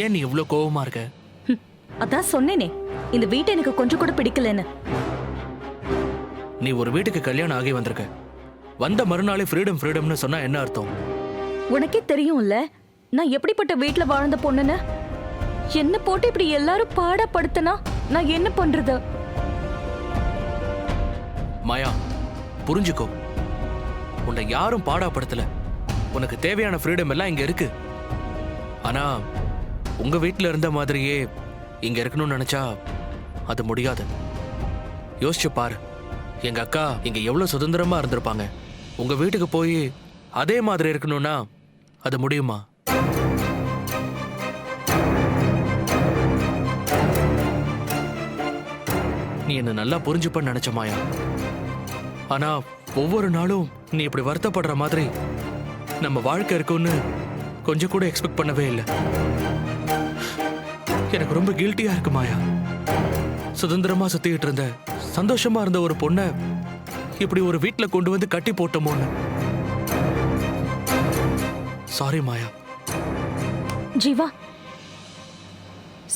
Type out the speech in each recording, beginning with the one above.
ஏன் நீ இவ்ளோ கோவமா இருக்க? அதான் சொன்னேனே, இந்த வீட்டை எனக்கு கொஞ்சம் கூட பிடிக்கலன்னு. நீ ஒரு வீட்டுக்கு கல்யாணம் ஆகி வந்திருக்க. வந்த மறுநாளே ஃப்ரீடம் ஃப்ரீடம்னு சொன்னா என்ன அர்த்தம்? உனக்கே தெரியும்ல நான் எப்படிப்பட்ட வீட்டுல வாழ்ந்த பொண்ணுன்னு. என்ன போட்டு இப்படி எல்லாரும் பாடப்படுத்தினா நான் என்ன பண்றது? மாயா, புரிஞ்சுக்கோ. உன்னை யாரும் பாடாப்படுத்தல. உனக்கு தேவையான ஃப்ரீடம் எல்லாம் இங்க இருக்கு. ஆனா உங்க வீட்டுல இருந்த மாதிரியே இங்க இருக்கணும்னு நினைச்சா அது முடியாது. யோசிச்சு பாரு, எங்க அக்கா இங்க எவ்வளவு சுதந்திரமா இருந்திருப்பாங்க. உங்க வீட்டுக்கு போய் அதே மாதிரி இருக்கணும்னா அது முடியுமா? நீ என்ன நல்லா புரிஞ்சுப்பன்னு நினைச்ச மாயா. ஆனா ஒவ்வொரு நாளும் நீ இப்படி வருத்தப்படுற மாதிரி நம்ம வாழ்க்கை இருக்கும்னு கொஞ்சம் கூட எக்ஸ்பெக்ட் பண்ணவே இல்லை. எனக்கு ரொம்ப கில்ட்டியா இருக்கு மாயா. சுதந்திரமா சுத்திட்டு இருந்த, சந்தோஷமா இருந்த ஒரு பொண்ணை இப்படி ஒரு வீட்டுல கொண்டு வந்து கட்டி போட்டோமோன்னு. சாரி மாயா. ஜீவா,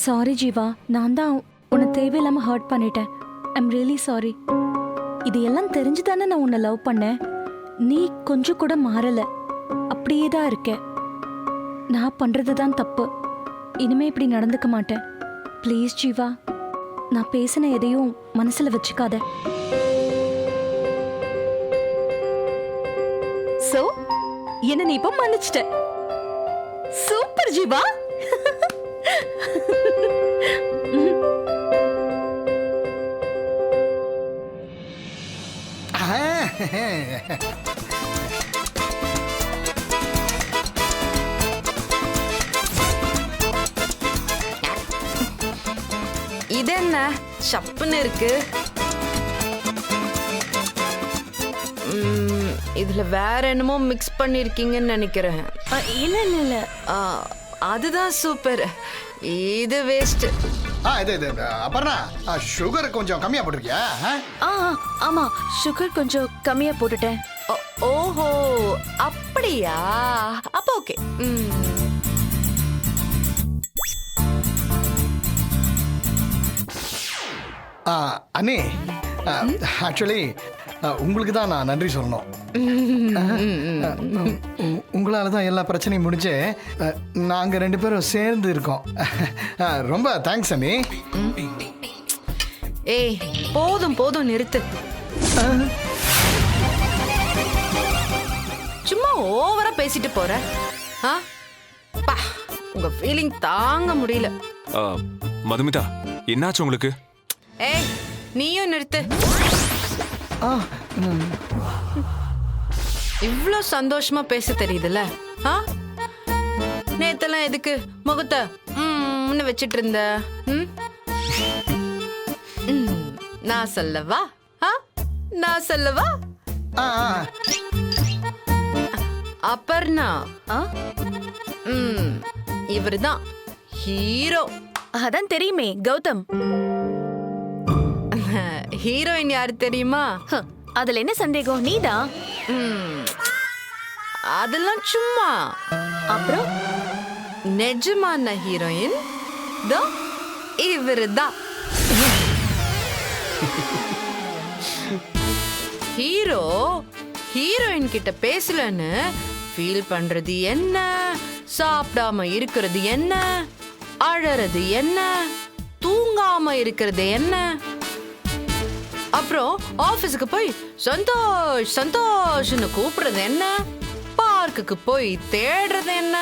சாரி ஜீவா. நான் தான் உன்னை தேவையில்லாம ஹர்ட் பண்ணிட்டேன். I'm really sorry. இது எல்லாம் தெரிஞ்சு தானே நான் உன்னை லவ் பண்ணேன். நீ கொஞ்சம் கூட மாறல, அப்படியே தான் இருக்க. நான் பண்றது தான் தப்பு. இனிமே இப்படி நடந்துக்க மாட்டேன். ப்ளீஸ் ஜீவா, நான் பேசின எதையும் மனசுல வச்சுக்காத. சோ என்ன நீ இப்ப மன்னிச்சிட்ட. சூப்பர் ஜீவா. இது என்ன சப்புன்னு இருக்கு? இதுல வேற என்னமோ மிக்ஸ் பண்ணிருக்கீங்கன்னு நினைக்கிறேன். இல்ல இல்ல இல்ல, அதுதான் சூப்பர். இது வேஸ்ட். இது அப்புறம் சுகர் கொஞ்சம் கம்மியா போட்டிருக்கியா? ஆமா, சுகர் கொஞ்சம் கம்மியா போட்டுட்டேன். ஓஹோ, அப்படியா? அப்ப ஓகே. அண்ணே, ஆக்சுவலி உங்களுக்கு தான் நான் நன்றி சொல்லணும். உங்களால தான் எல்லா பிரச்சனையும் முடிஞ்சு நாங்கள் 2 பேரும் சேர்ந்து இருக்கோம். ரொம்ப தேங்க்ஸ் அண்ணே. ஏய், போதும் போதும், நிறுத்து. சும்மா ஓவரா பேசிட்டு போற. உங்க ஃபீலிங் தாங்க முடியல. மதுமிதா, என்னாச்சு உங்களுக்கு? ஏய், நீயும் நிறுத்து. இவ்ளோ சந்தோஷமா பேச தெரியுதுல்ல? நேத்தெல்லாம் எதுக்கு முகத்தை வச்சிட்டு இருந்த? நான் சொல்லவா? நான் சொல்லவா? அபர்ணா, இவருதான் ஹீரோ. அதான் தெரியுமே, கௌதம். ஹீரோயின் யாரு தெரியுமா? அதுல என்ன சந்தேகம்? நீதான். அதெல்லாம் சும்மா. அப்புறம் நிஜமான ஹீரோயின் இவருதான். ஹீரோ ஹீரோயின் கிட்ட பேசலன்னு ஃபீல் பண்றது என்ன, சாப்பிடாம இருக்கிறது என்ன, அழறது என்ன, தூங்காம இருக்கிறது என்ன, அப்புறம் ஆபீஸ்க்கு போய் சந்தோஷ் சந்தோஷ்னு கூப்பிடுறது என்ன, பார்க்குக்கு போய் தேடுறது என்ன.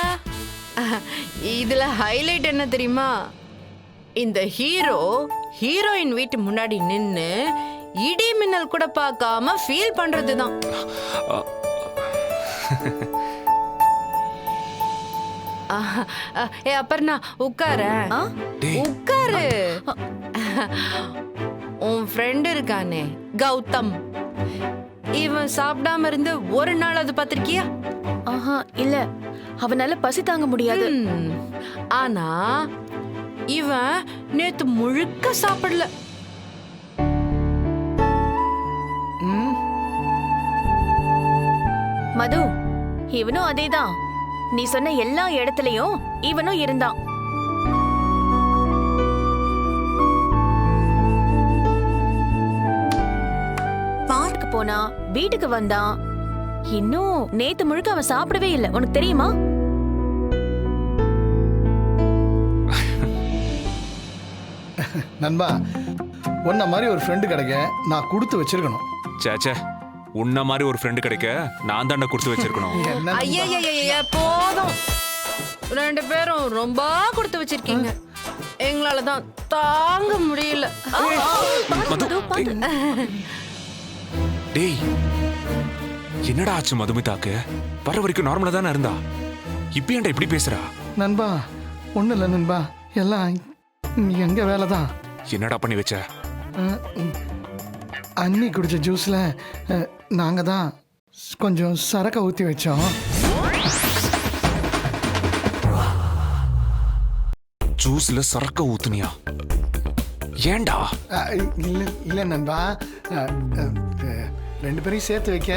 இதுல ஹைலைட் என்ன தெரியுமா? இந்த ஹீரோ ஹீரோயின் வீட்டு முன்னாடி நின்னு இடி மின்னல் கூட பார்க்காம ஃபீல் பண்றதுதான். ஏ அபர்ணா, உட்காரு. உட்காரு. உன் ஃப்ரெண்ட் இருக்கானே கௌதம், இவன் சாப்பிடாம இருந்து ஒரு நாள் அது பாத்திருக்கியா? இல்ல, அவனால பசி தாங்க முடியாது. ஆனா இவன் நேத்து முழுக்க சாப்பிடல. மது, இவனும் அதேதான். நீ சொன்ன எல்லா இடத்துலயும் இவனும் இருந்தான். போனான், வீட்டுக்கு வந்தான். இன்னும் நேத்து முழுக்க அவன் சாப்பிடவே இல்லை. உனக்கு தெரியுமா? நண்பா, உன்ன மாதிரி ஒரு ஃப்ரெண்டு கிடைக்க நான் கொடுத்து வச்சிருக்கணும். சேச்சே, உன்ன மாதிரி ஒரு ஃப்ரெண்டு கிடைக்க நான் தாண்டா கொடுத்து வச்சிருக்கணும். என்ன ஐயா போதும். 2 பேரும் ரொம்ப கொடுத்து வச்சிருக்கீங்க. எங்களால தான் தாங்க முடியல. டேய், என்னடா ஆச்சு மதுமிதாக்கு? வர வரைக்கும் நார்மலா தானே இருந்தா, இப்ப ஏன்டா இப்படி பேசுறா? நண்பா, ஒன்றும் இல்லை நண்பா, எல்லாம் எங்க வேலை தான். என்னடா பண்ணி வச்ச? அன்னி குடிச்ச ஜூஸில் நாங்கள் தான் கொஞ்சம் சரக்கை ஊற்றி வச்சோம். ஜூஸ்ல சரக்க ஊத்துனியா? ஏன்டா? இல்லை இல்லை நண்பா, 2 பேரையும் சேர்த்து வைக்க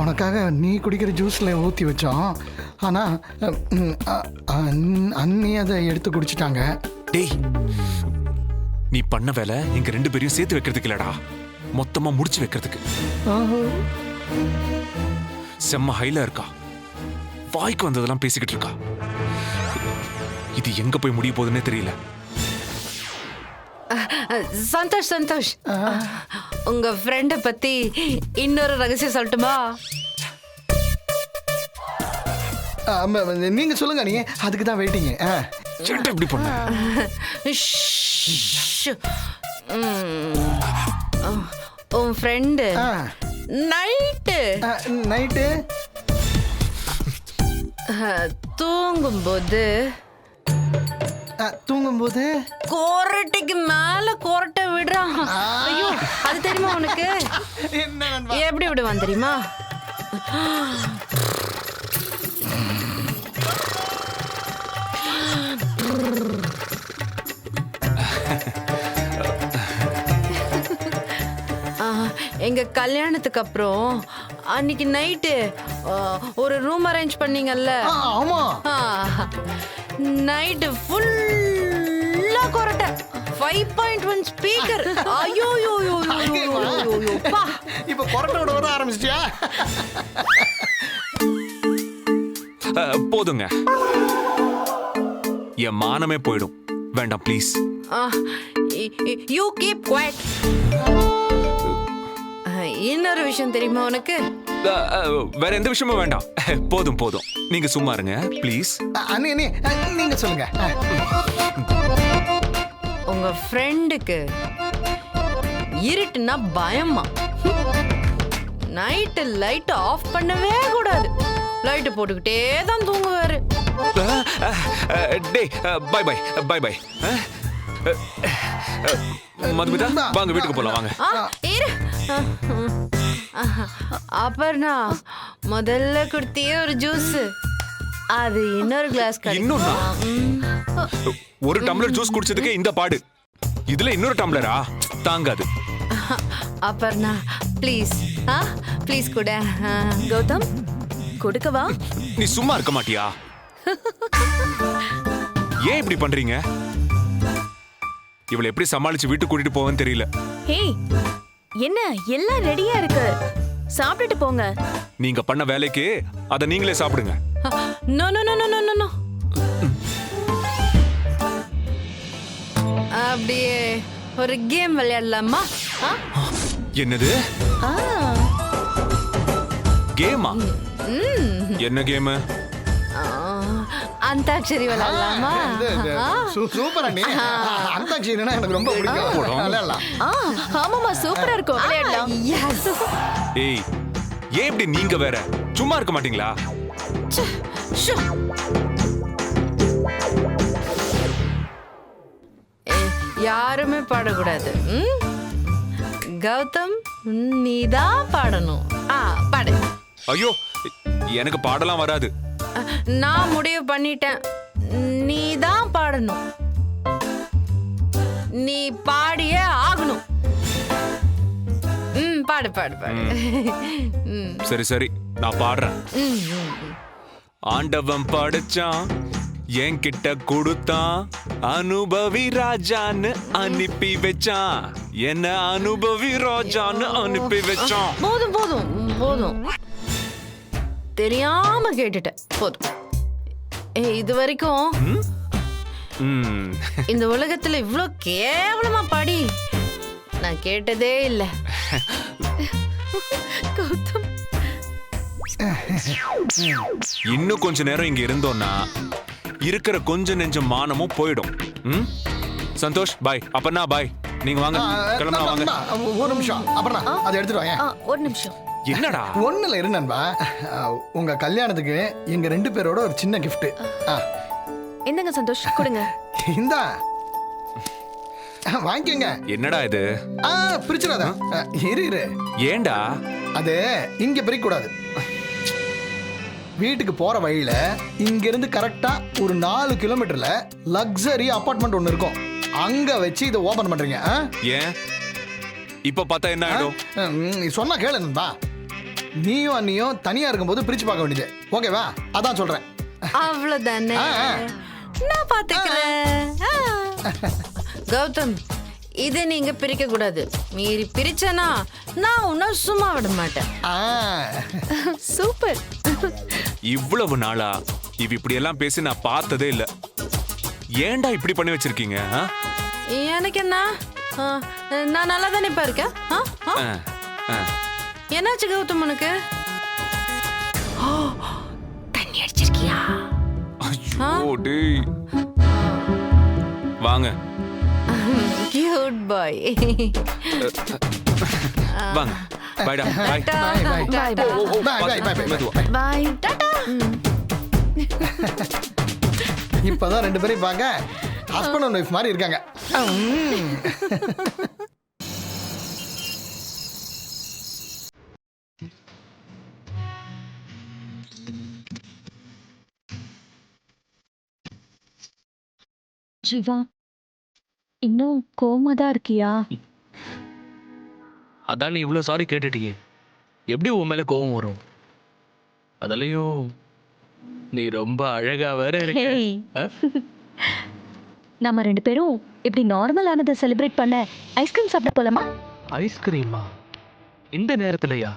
உனக்காக நீ குடிக்கிற ஜூஸில் ஊற்றி வச்சோம். ஆனால் அண்ணி அதை எடுத்து குடிச்சிட்டாங்க. டேய், நீ பண்ண வேலை எங்க 2 பேரையும் சேர்த்து வைக்கிறதுக்கு இல்லடா, மொத்தமா முடிச்சு வைக்கிறதுக்கு. செம்ம ஹைல இருக்கா, வாய்க்கு வந்ததெல்லாம் பேசிக்கிட்டு இருக்கா. இது எங்க போய் முடிய போகுதுன்னே தெரியல. சந்தோஷ், உங்க ஃப்ரெண்ட பத்தி இன்னொரு ரகசியம் சொல்லட்டுமா? நீங்க சொல்லுங்க, நீ அதுக்கு தான் வெயிட்டிங்க. சேட்டை இப்படி பண்ண? உன் ஃப்ரெண்டு நைட்டு தூங்கும்போது கோரட்டைக்கு மேல கோரட்டை விடுறான். ஐயோ, அது தெரியுமா உனக்கு? எப்படி விடுவான் தெரியுமா? எங்க கல்யாணத்துக்கு அப்புறம் அன்னைக்கு நைட்டு ஒரு ரூம் அரேஞ்ச் பண்ணீங்கல்ல? ஆமா. நைட்டு ஃபுல்லா கொரட்டை, 5.1 ஸ்பீக்கர். ஐயோ இப்ப கொரட்டை விட ஆரம்பிச்சிட்டியா? போதுங்க, என் மானமே போயிடும். வேண்டாம் ப்ளீஸ். You keep quiet. இன்னொரு விஷயம் தெரியுமா உனக்கு? வேற எந்த விஷயமும் வேண்டாம். போதும் போதும், நீங்க சும்மா இருங்க ப்ளீஸ். அண்ணி நீங்க சொல்லுங்க. உங்க ஃப்ரெண்டுக்கு இருட்டுனா பயமா. நைட்டு லைட் ஆஃப் பண்ணவே கூடாது, லைட் போட்டுக்கிட்டே தான் தூங்குவாரு. டேய், bye bye bye bye. Madhumitha, வாங்க வீட்டுக்கு போலாம் வாங்க. அப்புறம்னா முதல்ல குடுத்தியே ஒரு ஜூஸ், அது இன்னொரு கிளாஸ் இன்னொன்னா? ஒரு டம்ளர் ஜூஸ் குடிச்சதுக்கே இந்த பாடு, இதுல இன்னொரு டம்ளரா? தாங்காது. அப்புறம்னா ப்ளீஸ் ப்ளீஸ் கூட. கௌதம், கொடுக்கவா? நீ சும்மா இருக்க மாட்டியா? ஏன் இப்படி பண்றீங்க? இவளை எப்படி சமாளிச்சு வீட்டுக்கு கூட்டிட்டு போவேன்னு தெரியல. ஹே, என்ன எல்லாம் ரெடியா இருக்கு, சாப்பிட்டுட்டு போங்க. நீங்க பண்ண வேலைக்கு அத நீங்களே சாப்பிடுங்க. No no no no no no. அப்படியே ஒரு கேம் விளையாடலாமா? என்னது கேமா? என்ன கேம்? அந்தாக்ஷரி விளையாடலாமா? சூப்பர் அண்ணி, அந்தாக்ஷரினா எனக்கு ரொம்ப பிடிக்கும். விளையாடலாம். ஆமாமா, சூப்பரா இருக்கும், விளையாடலாம். எஸ். ஏய், ஏன் இப்படி நீங்க வேற சும்மா இருக்க மாட்டீங்களா? யாருமே பாடக்கூடாது. கௌதம், நீதான் பாடணும். பாடு. ஐயோ, எனக்கு பாடலாம் வராது. நான் முடிவு பண்ணிட்டேன், நீதான் பாடணும். நீ பாடியே ஆகணும். பாடு பாடு பாடு. சரி சரி, நான் பாடுறேன். ஆண்டவன் படைச்சான் என்கிட்ட கொடுத்தான் அனுபவி ராஜான்னு அனுப்பி வச்சான். என்ன அனுபவி ராஜான்னு அனுப்பி வச்சான். போதும் போதும் போதும், தெரியாம கேட்டுட்டேன், போதும். இது வரைக்கும் ம். இந்த உலகத்துல இவ்ளோ கேவலமா பாடி நான் கேட்டதே இல்ல. கௌதம், இன்னும் கொஞ்ச நேரம் இங்க இருந்தோம்னா இருக்கிற கொஞ்ச நெஞ்ச மானமும் போயிடும். ம்? சந்தோஷ் பாய். அப்பனா பாய். நீங்க வாங்க, கிளம்பலாம் வாங்க. ஒரு நிமிஷம், அப்புறம் அதை எடுத்துட்டு வாங்க. ஒரு நிமிஷம். என்னடா? ஒண்ணுல இரு நண்பா. உங்க கல்யாணத்துக்கு எங்க 2 பேரோட ஒரு சின்ன gift. என்னங்க சந்தோஷ், கொடுங்க. இந்தா வாங்கிக்கங்க. என்னடா இது? பிரிச்சிடாத. இரு. ஏண்டா? அது இங்க பிரிக்க கூடாது. வீட்டுக்கு போற வழியில இங்க இருந்து கரெக்டா ஒரு 4 கிலோமீட்டர்ல லக்ஸரி அபார்ட்மெண்ட் ஒன்னு இருக்கும். அங்க வச்சு இதை ஓபன் பண்றீங்க. ஏன் இப்ப பார்த்தா என்ன ஆயிடும்? நீ சொன்னா கேளு நண்பா. நீயும் அண்ணியும் தனியா இருக்கும்போது பிரிச்சு பார்க்க வேண்டியது. ஓகேவா? அதான் சொல்றேன். அவ்வளவுதானே, நான் பாத்துக்கிறேன். கௌதம், இதை நீங்க பிரிக்க கூடாது. மீறி பிரிச்சனா நான் உன்ன சும்மா விட மாட்டேன். சூப்பர். இவ்வளவு நாளா இவ இப்படி எல்லாம் பேசி நான் பார்த்ததே இல்ல. ஏன்டா இப்படி பண்ணி வச்சிருக்கீங்க? எனக்கு என்ன, நான் நல்லா தானே இப்ப இருக்கேன். என்னாச்சு கௌதம் உனக்கு? தண்ணி அடிச்சிருக்கியா? ஐயோ டேய். வாங்க. கியூட் பாய். வாங்க. பைடா. பை. பாய். டாடா. இப்பதான் 2 பேரையும் பார்க்க ஹஸ்பண்ட் அண்ட் ஒய்ஃப் மாதிரி இருக்காங்க. ஜீவா, இன்னும் கோவமா தான் இருக்கியா? அதான் நீ இவ்வளோ சாரி கேட்டுட்டியே, எப்படி உன் மேலே கோவம் வரும்? அதுலயும் நீ ரொம்ப அழகா வேற இருக்க. ஹேய், நம்ம 2 பேரும் இப்படி நார்மலானதை செலிப்ரேட் பண்ண ஐஸ்கிரீம் சாப்பிட போலாமா? ஐஸ்கிரீமா? இந்த நேரத்துலயா?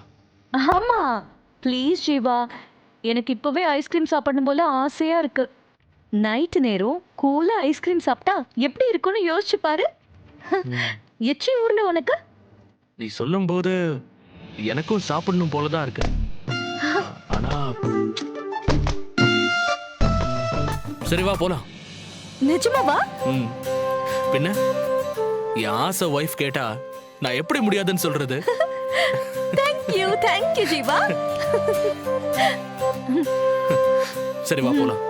ஆமா, ப்ளீஸ் ஜீவா, எனக்கு இப்பவே ஐஸ்கிரீம் சாப்பிடணும் போல ஆசையா இருக்கு. நைட்டு நேரம் கூலா ஐஸ்கிரீம் சாப்பிட்டா எப்படி இருக்கும்னு யோசிச்சு பாரு. எச்சி ஊர்ல உனக்கு. நீ சொல்லும்போது எனக்கும் சாப்பிடணும் போலதான் இருக்கு. ஆனா சரி வா போலாம். நிஜமாவா? பின்ன என் ஆசை ஒய்ஃப் கேட்டா நான் எப்படி முடியாதுன்னு சொல்றது? தேங்க்யூ ஜீவா. சரி வா போலாம்.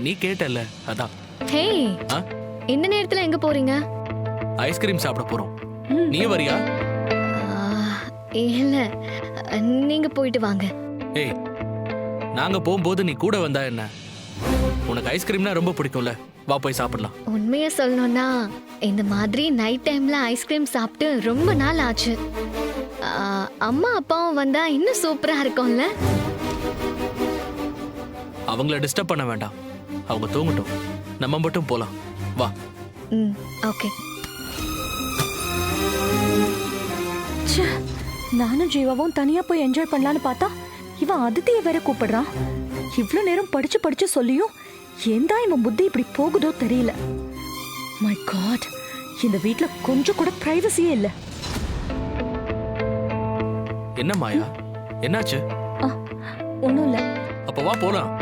நீ கேட்டல அதான். ஹே, இந்த நேரத்துல எங்க போறீங்க? ஐஸ்கிரீம் சாப்பிட போறோம். நீ வரியா? இல்ல, நீங்க போயிட்டு வாங்க. ஏய், நாங்க போகும்போது நீ கூட வந்தா என்ன? உனக்கு ஐஸ்கிரீம்னா ரொம்ப பிடிக்கும்ல, வா போய் சாப்பிடலாம். உண்மையை சொல்லணும்னா இந்த மாதிரி நைட் டைம்ல ஐஸ்கிரீம் சாப்பிட்டு ரொம்ப நாள் ஆச்சு. அம்மா அப்பாவும் வந்தா இன்னும் சூப்பரா இருக்கும்ல. அவங்கள டிஸ்டர்ப் பண்ண வேண்டாம், அவங்க தூங்கட்டும். நம்ம மட்டும் போலாம், வா. ஓகே. நானும் ஜீவாவும் தனியா போய் என்ஜாய் பண்ணலான்னு பார்த்தா இவன் அதித்தியை வேற கூப்பிடுறான். இவ்ளோ நேரம் படிச்சு படிச்சு சொல்லியும் ஏந்தா இவன் புத்தி இப்படி போகுதோ தெரியல. மை காட், இந்த வீட்ல கொஞ்சம் கூட பிரைவசியே இல்ல. என்ன மாயா, என்னாச்சு? ஒண்ணும் இல்ல. அப்ப வா போலாம்.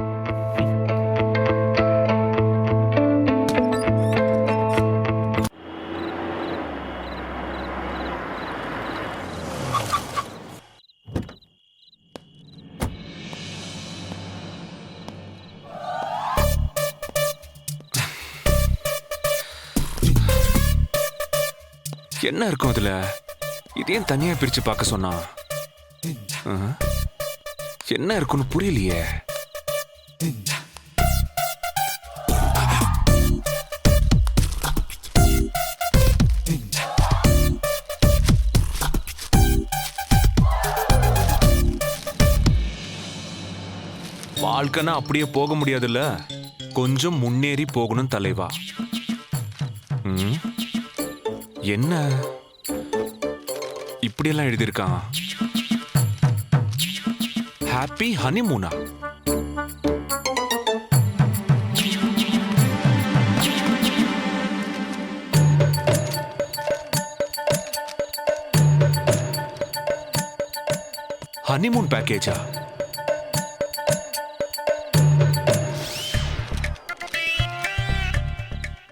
என்ன இருக்கும் அதுல? இதையும் தனியா பிரிச்சு பார்க்க சொன்னா என்ன இருக்குன்னு புரியலையே. வாழ்க்கைனா அப்படியே போக முடியாதுல்ல, கொஞ்சம் முன்னேறி போகணும் தலைவா. ம், என்ன இப்படியெல்லாம் எழுதியிருக்கான்? ஹாப்பி ஹனிமூனா? ஹனிமூன் பேக்கேஜா?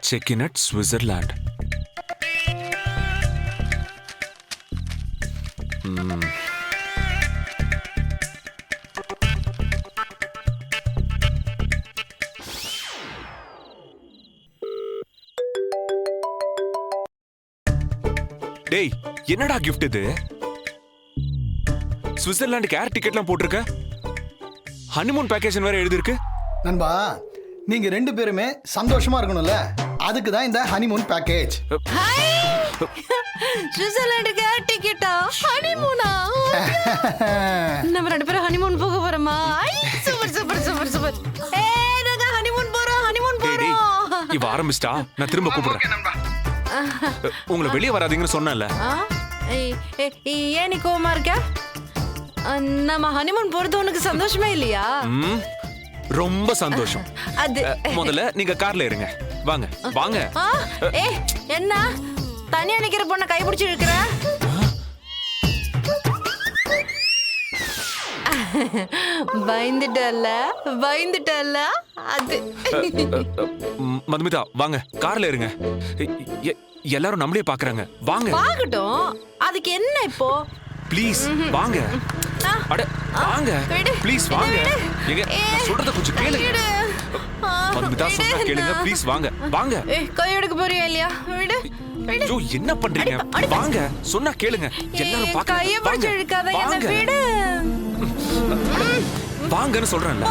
Check in at Switzerland. டேய், என்னடா கிஃப்ட் இது? சுவிட்சர்லாந்துக்கு ஏர் டிக்கெட்லாம் போட்டிருக்க, ஹனிமூன் பேக்கேஜ் வேற எழுதிருக்கு. நண்பா, நீங்க 2 பேருமே சந்தோஷமா இருக்கணும்ல, அதுக்கு தான் இந்த ஹனிமூன் பேக்கேஜ். சுவிட்சர்லாண்டுக்கு ஏர் டிக்கெட்டா? ஹனிமூனா? நம்ம 2 பேரும் ஹனிமூன் போக போறோமா? Super super super super. ஏய், நாங்க ஹனிமூன் போறோம், ஹனிமூன் போறோம். இவ ஆரம்பிச்சிட்டா, நான் திரும்ப கூப்பிடுறேன். உங்களை வெளியே வராதீங்கன்னு சொன்னேன்ல. ஏன் நீ கோவமா இருக்க? நம்ம ஹனிமூன் போறது உனக்கு சந்தோஷமே இல்லையா? ரொம்ப சந்தோஷம். அது முதல்ல நீங்க கார்ல இருங்க. வாங்க வாங்க. ஏய், என்ன தனியா நிக்கிற பொண்ண கை பிடிச்சு இழுக்கிற? பயந்துட்டல்ல, பயந்துட்டல்ல. அது மதுமிதா, வாங்க கார்ல இருங்க. எல்லாரும் நம்மளே பாக்குறாங்க. வாங்க. பாக்கட்டும், அதுக்கு என்ன இப்போ? ப்ளீஸ் வாங்க. அட வாங்க ப்ளீஸ் வாங்க. எங்க நான் சொல்றத கொஞ்சம் கேளுங்க. மதுமிதா சொன்னா கேளுங்க ப்ளீஸ். வாங்க வாங்க. ஏய், கை எடுக்க போறியா இல்லையா? விடு விடு. ஐயோ, என்ன பண்றீங்க? வாங்க சொன்னா கேளுங்க. எல்லாரும் பாக்க. கைய பிடிச்சு இழுக்காத, என்ன விடு. வாங்கன்னு சொல்றேன்ல.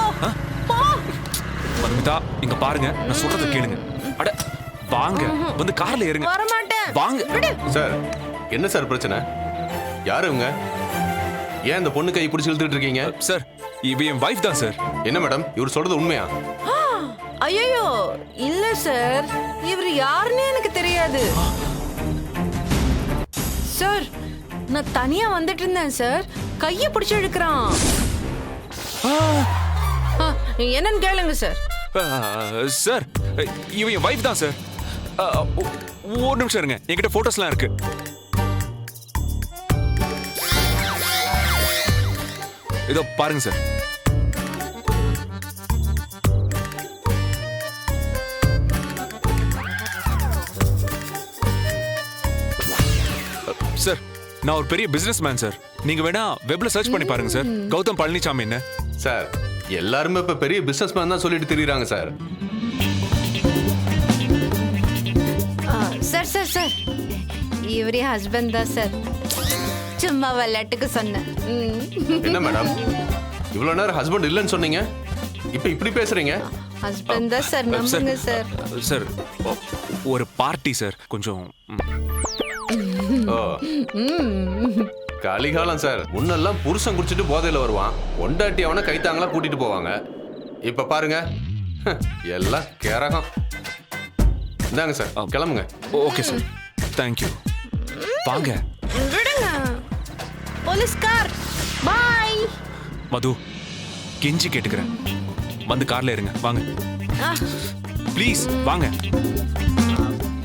மதுமிதா, இங்க பாருங்க, நான் சொல்றத கேளுங்க. அட வாங்க, வந்து கார்ல ஏறுங்க. வர மாட்டேன். வாங்க. சார், என்ன சார் பிரச்சனை? யாரு இவங்க? ஏன் இந்த பொண்ணு கை பிடிச்சி இழுத்துட்டு இருக்கீங்க? சார், இவ என் வைஃப் தான் சார். என்ன மேடம், இவர் சொல்றது உண்மையா? ஐயோ இல்ல சார், இவர் யாருன்னு எனக்கு தெரியாது சார். நான் தனியா வந்துட்டு இருந்தேன் சார், கைய பிடிச்சு இழுக்கிறான். என்னன்னு கேளுங்க சார். சார், இவ என் வைஃப் தான் சார். ஒரு நிமிஷம் இருங்க, என்கிட்ட போட்டோஸ்லாம் இருக்கு. இதோ பாருங்க சார். சார், நான் ஒரு பெரிய பிசினஸ் மேன் சார். நீங்க வேணா வெப்ல சர்ச் பண்ணி பாருங்க சார். கௌதம் பழனிசாமி. என்ன சார், எல்லாருமே இப்ப பெரிய பிசினஸ் மேன் தான் சொல்லிட்டு திரியுறாங்க சார். சார் சார் சார், இவரே ஹஸ்பண்ட் தான் சார். சும்மா விளையாட்டுக்கு சொன்னேன். என்ன மேடம், இவ்வளவு நேரம் ஹஸ்பண்ட் இல்லைன்னு சொன்னீங்க, இப்ப இப்படி பேசுறீங்க? ஹஸ்பண்ட் தான் சார், நம்புங்க சார். சார், ஒரு பார்ட்டி சார், கொஞ்சம். ஓ, கலிகாலம் சார். முன்னெல்லாம் புருஷன் குடிச்சிட்டு போதையில வருவான், பொண்டாட்டி அவனை கைத்தாங்களா கூட்டிட்டு போவாங்க. இப்ப பாருங்க, எல்லாம் கேரகம். இந்தாங்க சார், கிளம்புங்க. Okay sir, thank you. வாங்க. விடுங்க. Police car. பை. மது, கெஞ்சி கேட்டுக்கிறேன், வந்து கார்ல இருங்க. வாங்க ப்ளீஸ், வாங்க.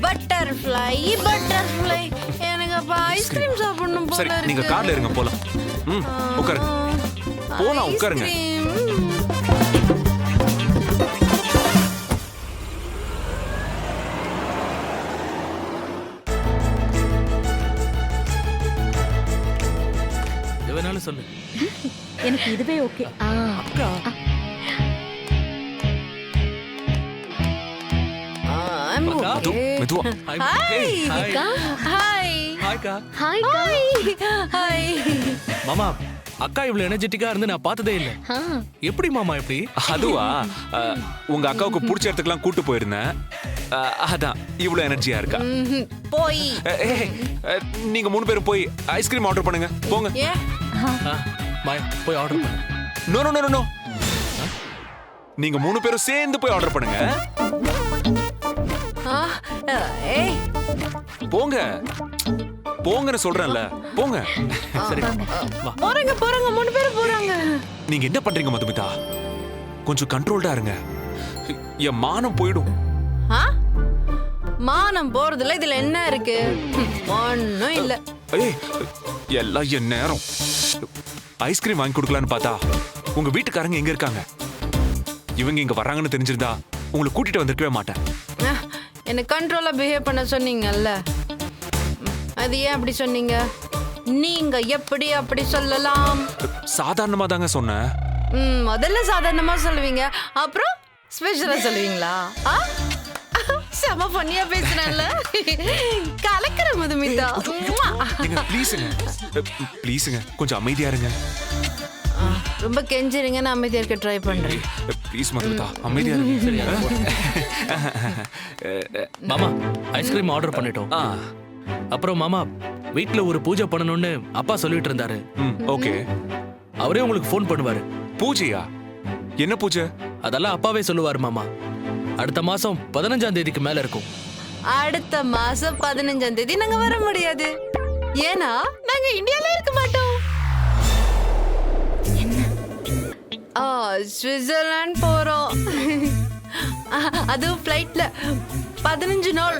பட்டர்ஃப்ளை பட்டர்ஃப்ளை, எனக்கு அப்ப ஐஸ்கிரீம் சாப்பிடணும் போல சரி, இருக்கு. நீங்க கார்ல இருங்க, போலாம். உட்காருங்க. போலாம், உட்காருங்க. எவனாலும் சொல்லு. எனக்கு இதுவே ஓகே. அக்கா, மது, மெதுவா. ஹாய் அக்கா. ஹாய் ஹாய்க்கா. Hi hi. மாமா, அக்கா இவ்வளவு எனர்ஜெட்டிக்கா இருந்து நான் பார்த்ததே இல்ல. எப்படி மாமா எப்படி? அதுவா, உங்க அக்காவுக்கு பிடிச்ச இடத்துக்குலாம் கூட்டு போயிருந்தேன். அதான் இவ்வளவு எனர்ஜியா இருக்கா. போய் நீங்க 3 பேரும் போய் ஐஸ்கிரீம் ஆர்டர் பண்ணுங்க, போங்க. ஏ மாயா, போய் ஆர்டர் பண்ணு. No no no no. நீங்க 3 பேரும் சேர்ந்து போய் ஆர்டர் பண்ணுங்க. ஆ, ஏய் போங்க போங்கன்னு சொல்றேன்ல, போங்க. சரி வா. போறாங்க 3 பேரும் போறாங்க. நீங்க என்ன பண்றீங்க மதுமிதா? கொஞ்சம் கண்ட்ரோல்டா இருங்க. என் மானம் போயிடும். ஆ? மானம் போறதுல இதுல என்ன இருக்கு? ஒண்ணும் இல்ல. ஏய், எல்லாம் என் நேரம். ஐஸ்கிரீம் வாங்கி கொடுக்கலான்னு பார்த்தா உங்க வீட்டுக்காரங்க எங்க இருக்காங்க? இவங்க இங்க வர்றாங்கன்னு தெரிஞ்சிருந்தா உங்களை கூட்டிட்டு வந்திருக்கவே மாட்டேன். என்ன கண்ட்ரோலா பிஹேவ் பண்ண சொன்னீங்கல்ல, அது ஏன் அப்படி சொன்னீங்க? நீங்க எப்படி அப்படி சொல்லலாம்? சாதாரணமா தாங்க சொன்னேன். முதல்ல சாதாரணமா சொல்லுவீங்க, அப்புறம் ஸ்பெஷலா சொல்லுவீங்களா? ஆ? செம பண்ணியா பேசுறேன்ல, கலக்கிற மதுமிதா. ஏங்க ப்ளீஸுங்க, ப்ளீஸுங்க கொஞ்சம் அமைதியா இருங்க. ரொம்ப கெஞ்சிருங்க, நான் அமைதியா இருக்க ட்ரை பண்றேன். ப்ளீஸ் மதுமிதா அமைதியா இருங்க. மாமா ஐஸ்கிரீம் ஆர்டர் பண்ணிட்டோம். ஆ, அப்புறம் மாமா வீட்ல ஒரு பூஜை பண்ணணும்னு அப்பா சொல்லிட்டு இருந்தாரு. ஓகே. அவரே உங்களுக்கு ஃபோன் பண்ணுவாரு. பூஜையா? என்ன பூஜை? அதெல்லாம் அப்பாவே சொல்லுவாரு மாமா. அடுத்த மாசம் 15ஆம் தேதிக்கு மேல இருக்கும். அடுத்த மாசம் 15ஆம் தேதி நாங்க வர முடியாது, ஏன்னா நாங்க இந்தியால இருக்க மாட்டோம். சுவிட்சர்லாந்து போறோம். அதுவும் ஃப்ளைட்ல 15 நாள்.